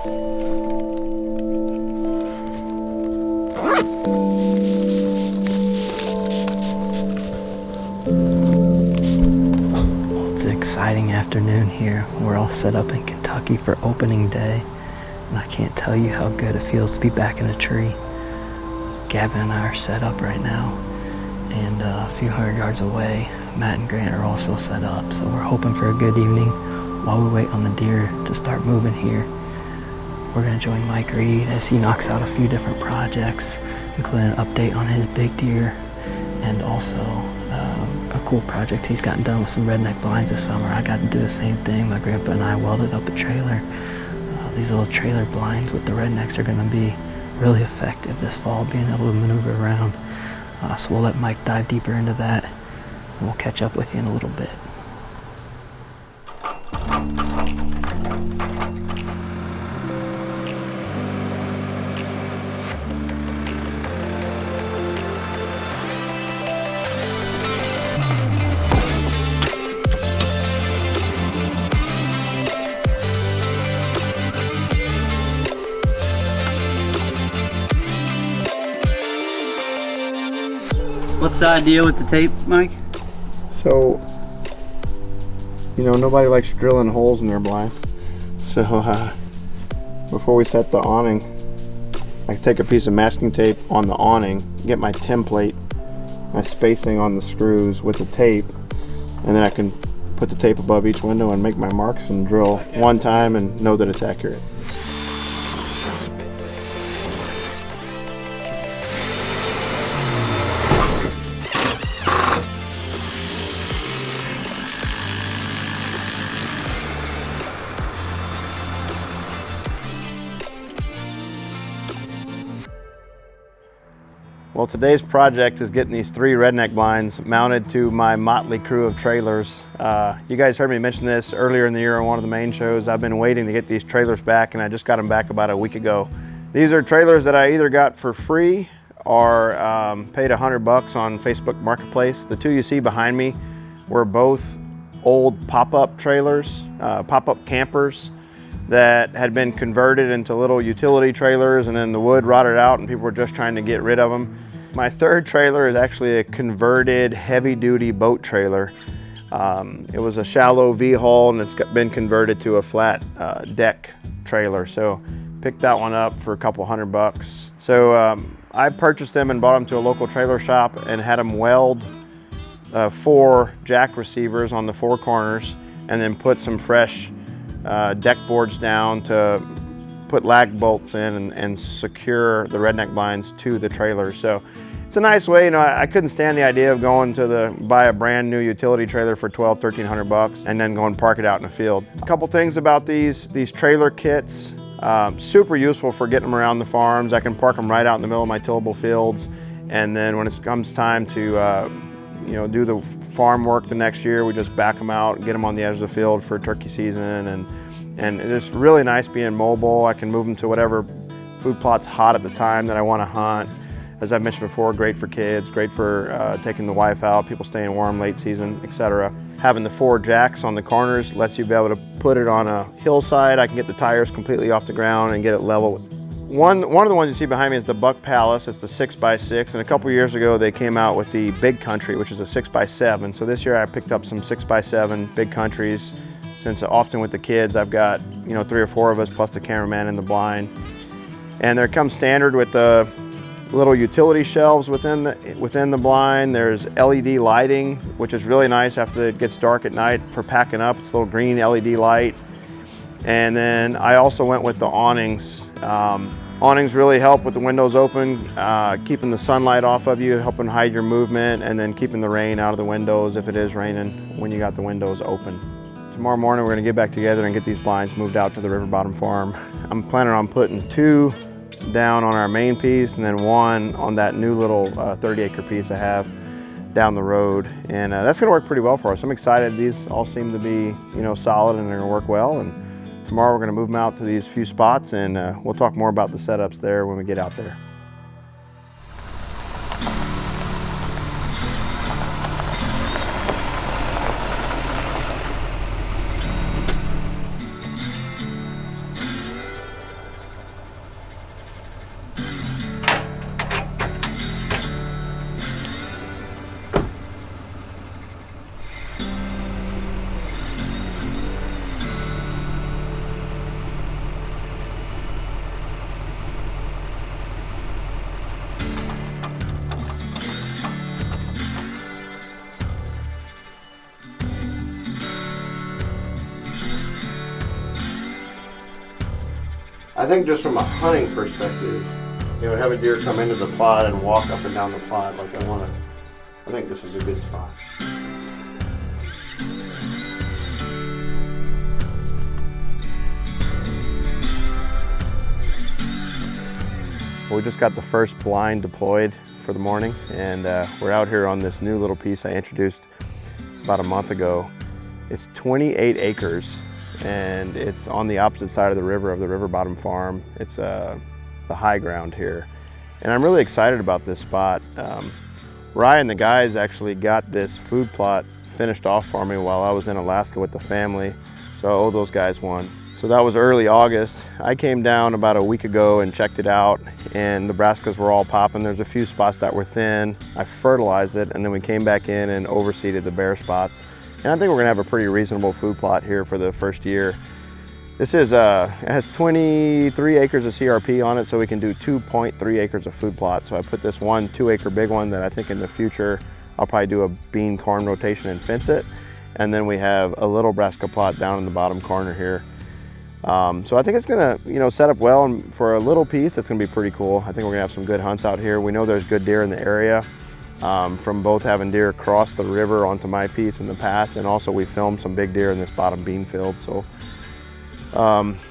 It's an exciting afternoon here. We're all set up in Kentucky for opening day, and I can't tell you how good it feels to be back in a tree. Gavin and I are set up right now, and a few hundred yards away, Matt and Grant are also set up, so we're hoping for a good evening while we wait on the deer to start moving here. We're going to join Mike Reed as he knocks out a few different projects, including an update on his big deer, and also a cool project he's gotten done with some redneck blinds this summer. I got to do the same thing. My grandpa and I welded up a trailer. These little trailer blinds with the rednecks are going to be really effective this fall, being able to maneuver around. So we'll let Mike dive deeper into that, and we'll catch up with you in a little bit. What's the idea with the tape, Mike? So, you know, nobody likes drilling holes in their blind. So, before we set the awning, I take a piece of masking tape on the awning, get my template, my spacing on the screws with the tape, and then I can put the tape above each window and make my marks and drill one time and know that it's accurate. Well, today's project is getting these 3 redneck blinds mounted to my motley crew of trailers. You guys heard me mention this earlier in the year on one of the main shows. I've been waiting to get these trailers back, and I just got them back about a week ago. These are trailers that I either got for free or paid $100 on Facebook Marketplace. The 2 you see behind me were both old pop-up trailers, pop-up campers that had been converted into little utility trailers, and then the wood rotted out and people were just trying to get rid of them. My 3rd trailer is actually a converted heavy-duty boat trailer. It was a shallow V-hull, and it's been converted to a flat deck trailer. So picked that one up for a couple $100. So I purchased them and bought them to a local trailer shop and had them weld 4 jack receivers on the 4 corners, and then put some fresh deck boards down to put lag bolts in and secure the redneck blinds to the trailer. So it's a nice way. You know, I couldn't stand the idea of going to buy a brand new utility trailer for $1,200-1,300 and then go and park it out in the field. A couple things about these trailer kits. Super useful for getting them around the farms. I can park them right out in the middle of my tillable fields, and then when it comes time to you know, do the farm work the next year, we just back them out and get them on the edge of the field for turkey season, and it's really nice being mobile. I can move them to whatever food plot's hot at the time that I want to hunt. As I've mentioned before, great for kids, great for taking the wife out, people staying warm late season, etc. Having the 4 jacks on the corners lets you be able to put it on a hillside. I can get the tires completely off the ground and get it level. One of the ones you see behind me is the Buck Palace. It's the 6x6, and a couple years ago they came out with the Big Country, which is a 6x7. So this year I picked up some 6x7 Big Countries, since often with the kids I've got, you know, 3 or 4 of us plus the cameraman in the blind. And they come standard with the little utility shelves within the blind. There's LED lighting, which is really nice after it gets dark at night for packing up. It's a little green LED light. And then I also went with the awnings. Awnings really help with the windows open, keeping the sunlight off of you, helping hide your movement, and then keeping the rain out of the windows if it is raining when you got the windows open. Tomorrow morning we're going to get back together and get these blinds moved out to the River Bottom farm. I'm planning on putting 2 down on our main piece and then 1 on that new little 30-acre piece I have down the road, and that's going to work pretty well for us. I'm excited. These all seem to be, you know, solid, and they're going to work well. And tomorrow we're going to move them out to these few spots, and we'll talk more about the setups there when we get out there. I think just from a hunting perspective, you know, have a deer come into the plot and walk up and down the plot like I want to. I think this is a good spot. We just got the first blind deployed for the morning, and we're out here on this new little piece I introduced about a month ago. It's 28 acres, and it's on the opposite side of the river bottom farm. It's the high ground here, and I'm really excited about this spot. Ryan, the guys, actually got this food plot finished off for me while I was in Alaska with the family, so I owe those guys one. So that was early August. I came down about a week ago and checked it out, and the brassicas were all popping. There's a few spots that were thin. I fertilized it, and then we came back in and overseeded the bare spots. And I think we're gonna have a pretty reasonable food plot here for the first year. This is, it has 23 acres of CRP on it, so we can do 2.3 acres of food plot. So I put this 1 2-acre big one that I think in the future I'll probably do a bean corn rotation and fence it. And then we have a little brassica plot down in the bottom corner here. So I think it's gonna, you know, set up well, and for a little piece, it's gonna be pretty cool. I think we're gonna have some good hunts out here. We know there's good deer in the area from both having deer cross the river onto my piece in the past, and also we filmed some big deer in this bottom bean field. So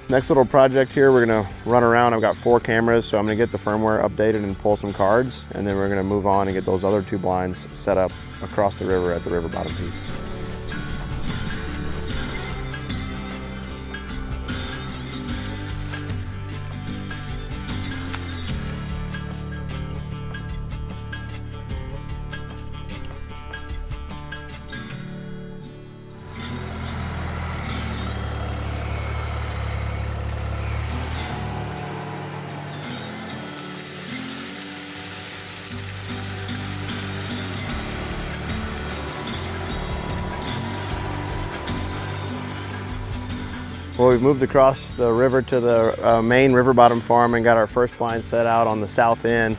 next little project here, we're gonna run around. I've got 4 cameras, so I'm gonna get the firmware updated and pull some cards, and then we're gonna move on and get those other 2 blinds set up across the river at the river bottom piece. Well, we've moved across the river to the main river bottom farm and got our first blind set out on the south end.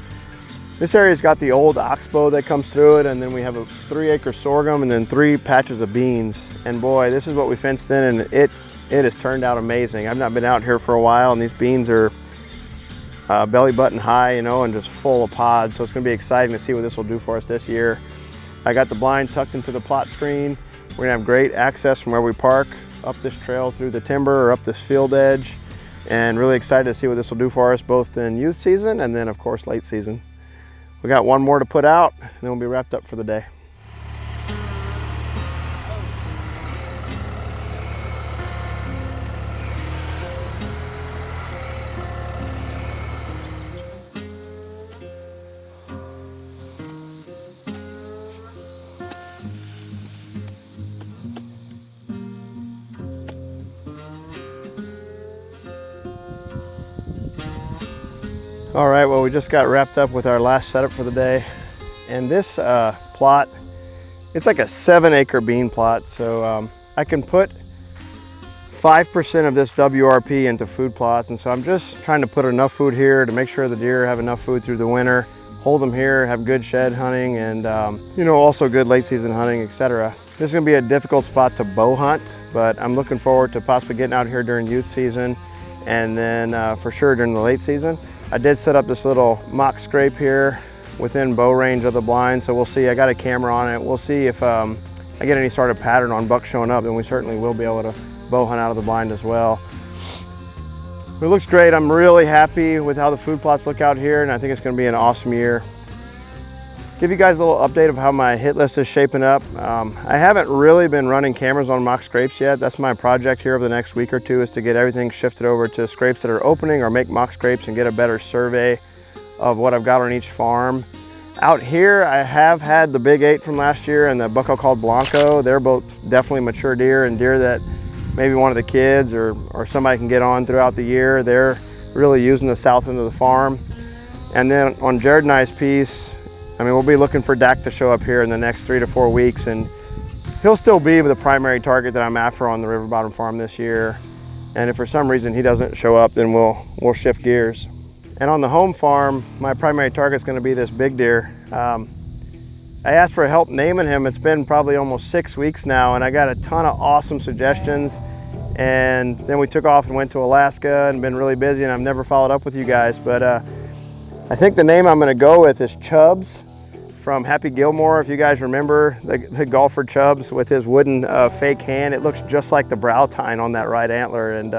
This area's got the old oxbow that comes through it, and then we have a 3-acre sorghum and then 3 patches of beans. And boy, this is what we fenced in, and it has turned out amazing. I've not been out here for a while, and these beans are belly button high, you know, and just full of pods. So it's gonna be exciting to see what this will do for us this year. I got the blind tucked into the plot screen. We're gonna have great access from where we park up this trail through the timber or up this field edge, and really excited to see what this will do for us both in youth season and then of course late season. We got one more to put out, and then we'll be wrapped up for the day. All right, well, we just got wrapped up with our last setup for the day. And this plot, it's like a 7-acre bean plot. So I can put 5% of this WRP into food plots. And so I'm just trying to put enough food here to make sure the deer have enough food through the winter, hold them here, have good shed hunting, and you know, also good late season hunting, etc. This is gonna be a difficult spot to bow hunt, but I'm looking forward to possibly getting out here during youth season, and then for sure during the late season. I did set up this little mock scrape here within bow range of the blind, so we'll see. I got a camera on it. We'll see if I get any sort of pattern on bucks showing up, then we certainly will be able to bow hunt out of the blind as well. It looks great. I'm really happy with how the food plots look out here, and I think it's going to be an awesome year. Give you guys a little update of how my hit list is shaping up. I haven't really been running cameras on mock scrapes yet. That's my project here over the next week or two, is to get everything shifted over to scrapes that are opening or make mock scrapes and get a better survey of what I've got on each farm. Out here, I have had the Big 8 from last year and the bucko called Blanco. They're both definitely mature deer, and deer that maybe one of the kids or somebody can get on throughout the year. They're really using the south end of the farm. And then on Jared and I's piece, I mean, we'll be looking for Dak to show up here in the next 3 to 4 weeks, and he'll still be the primary target that I'm after on the river bottom farm this year. And if for some reason he doesn't show up, then we'll shift gears. And on the home farm, my primary target is going to be this big deer. I asked for help naming him. It's been probably almost 6 weeks now, and I got a ton of awesome suggestions. And then we took off and went to Alaska and been really busy, and I've never followed up with you guys. But I think the name I'm gonna go with is Chubbs from Happy Gilmore. If you guys remember the golfer Chubbs with his wooden fake hand, it looks just like the brow tine on that right antler. And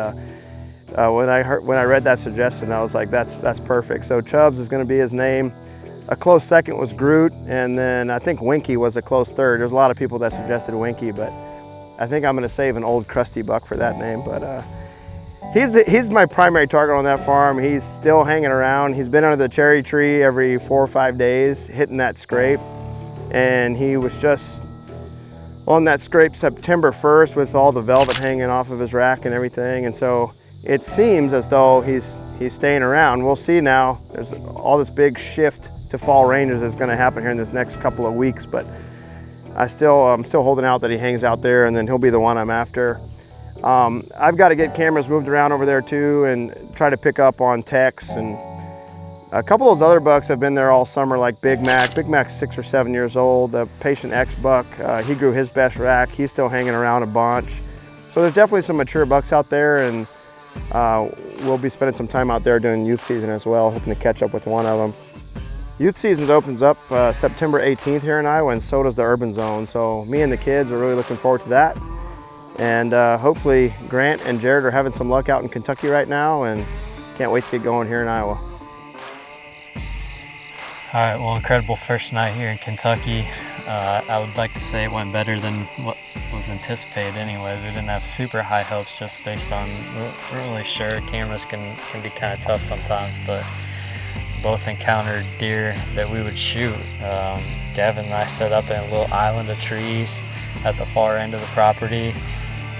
when I read that suggestion, I was like, that's perfect. So Chubbs is gonna be his name. A close second was Groot, and then I think Winky was a close third. There's a lot of people that suggested Winky, but I think I'm gonna save an old crusty buck for that name. But he's my primary target on that farm. He's still hanging around. He's been under the cherry tree every 4 or 5 days, hitting that scrape. And he was just on that scrape September 1st with all the velvet hanging off of his rack and everything. And so it seems as though he's staying around. We'll see now. There's all this big shift to fall ranges that's gonna happen here in this next couple of weeks, but I'm still holding out that he hangs out there, and then he'll be the one I'm after. I've got to get cameras moved around over there too and try to pick up on Tex, and a couple of those other bucks have been there all summer, like Big Mac. Big Mac's 6 or 7 years old. The Patient X buck, he grew his best rack. He's still hanging around a bunch. So there's definitely some mature bucks out there, and we'll be spending some time out there doing youth season as well, hoping to catch up with one of them. Youth season opens up September 18th here in Iowa, and so does the urban zone. So me and the kids are really looking forward to that. And hopefully Grant and Jared are having some luck out in Kentucky right now, and can't wait to get going here in Iowa. All right, well, incredible first night here in Kentucky. I would like to say it went better than what was anticipated anyway. We didn't have super high hopes just based on, we're really sure cameras can be kind of tough sometimes, but both encountered deer that we would shoot. Gavin and I set up in a little island of trees at the far end of the property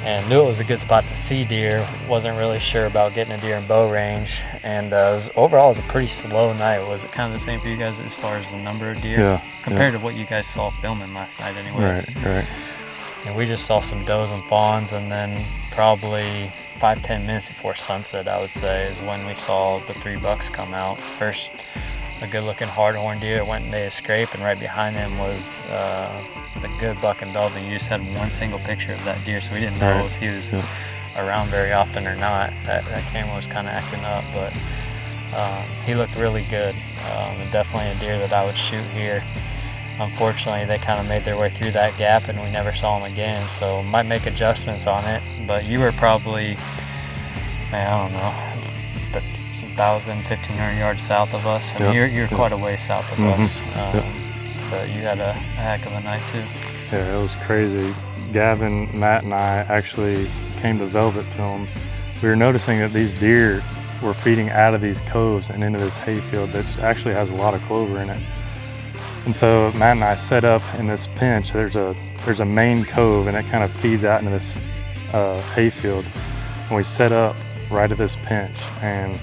and knew it was a good spot to see deer. Wasn't really sure about getting a deer in bow range, and overall it was a pretty slow night. Was it kind of the same for you guys as far as the number of deer? Yeah. Compared to what you guys saw filming last night anyways. Right. And we just saw some does and fawns, and then probably 5-10 minutes before sunset, I would say, is when we saw the 3 bucks come out. First, a good looking hardhorn deer went and made a scrape, and right behind him was a good buck and velvet. You just had one single picture of that deer, so we didn't know if he was around very often or not. That camera was kind of acting up, but he looked really good. And definitely a deer that I would shoot here. Unfortunately, they kind of made their way through that gap and we never saw them again, so might make adjustments on it. But you were probably, I don't know, 1,000, 1,500 yards south of us. I mean, you're quite a way south of us, but you had a heck of a night too. Yeah, it was crazy. Gavin, Matt, and I actually came to Velvet Film. We were noticing that these deer were feeding out of these coves and into this hayfield that actually has a lot of clover in it. And so Matt and I set up in this pinch. There's a main cove, and it kind of feeds out into this hayfield. And we set up right at this pinch, and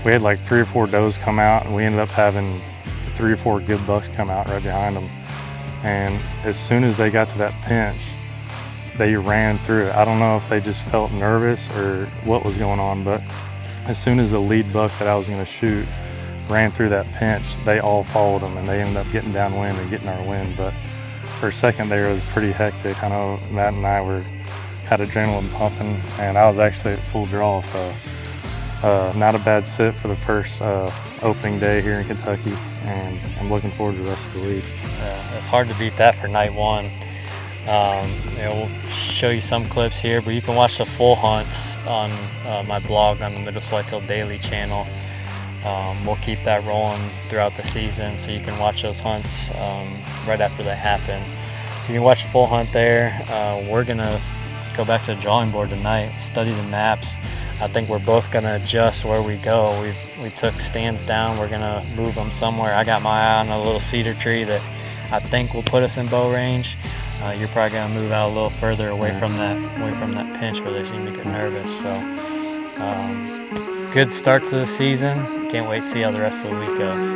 we had like 3 or 4 does come out, and we ended up having 3 or 4 good bucks come out right behind them. And as soon as they got to that pinch, they ran through it. I don't know if they just felt nervous or what was going on, but as soon as the lead buck that I was going to shoot ran through that pinch, they all followed them, and they ended up getting downwind and getting our wind. But for a second there, it was pretty hectic. I know Matt and I had adrenaline pumping, and I was actually at full draw, so not a bad sit for the first opening day here in Kentucky, and I'm looking forward to the rest of the week. It's hard to beat that for night one. We'll show you some clips here, but you can watch the full hunts on my blog on the Midwest Whitetail Daily channel. We'll keep that rolling throughout the season, so you can watch those hunts right after they happen. So you can watch the full hunt there. We're gonna go back to the drawing board tonight, study the maps. I think we're both gonna adjust where we go. We took stands down. We're gonna move them somewhere. I got my eye on a little cedar tree that I think will put us in bow range. You're probably gonna move out a little further away from that pinch where they seem to get nervous. So good start to the season. Can't wait to see how the rest of the week goes.